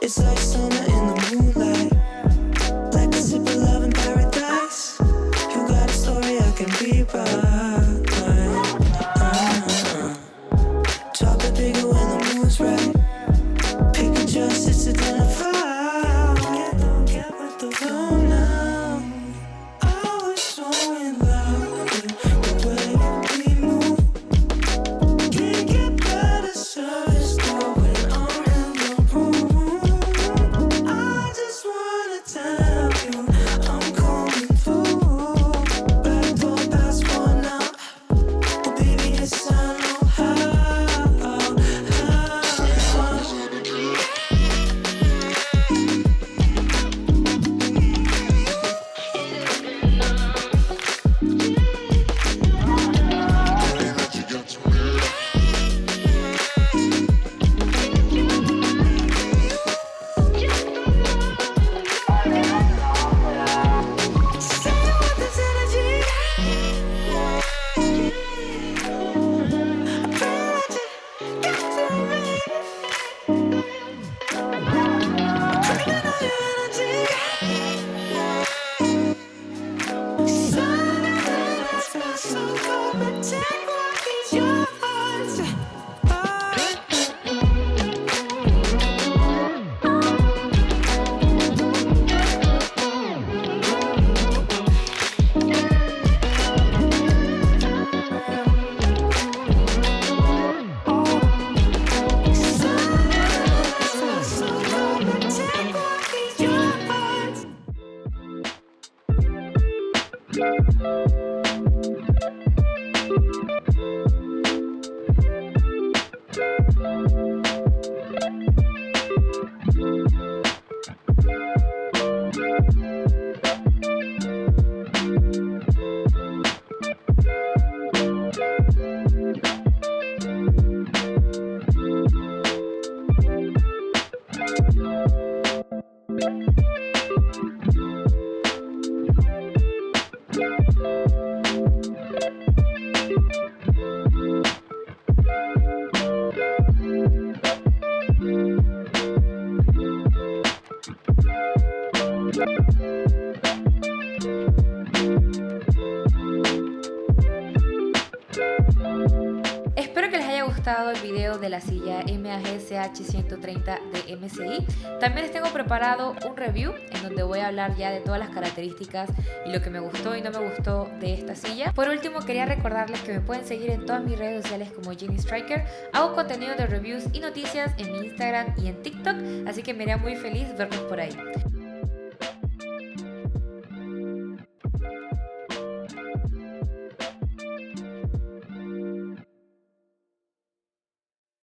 It's like summer in the moonlight, like a sip of love in paradise. You got a story I can rewrite. Drop it bigger when the moon's right. Pick a just, it's identified. Don't get with the flow now. I was so in love with the way we move. Can't get better service going on in the room. I just wanna tell you I'm coming through. Back door past 1 now. Oh baby, yes I know how. Espero que les haya gustado el video de la silla MSI CH130 de MSI. También les tengo preparado un review en donde voy a hablar ya de todas las características y lo que me gustó y no me gustó de esta silla. Por último, quería recordarles que me pueden seguir en todas mis redes sociales como Yeni. Hago contenido de reviews y noticias en mi Instagram y en TikTok, así que me haría muy feliz verlos por ahí.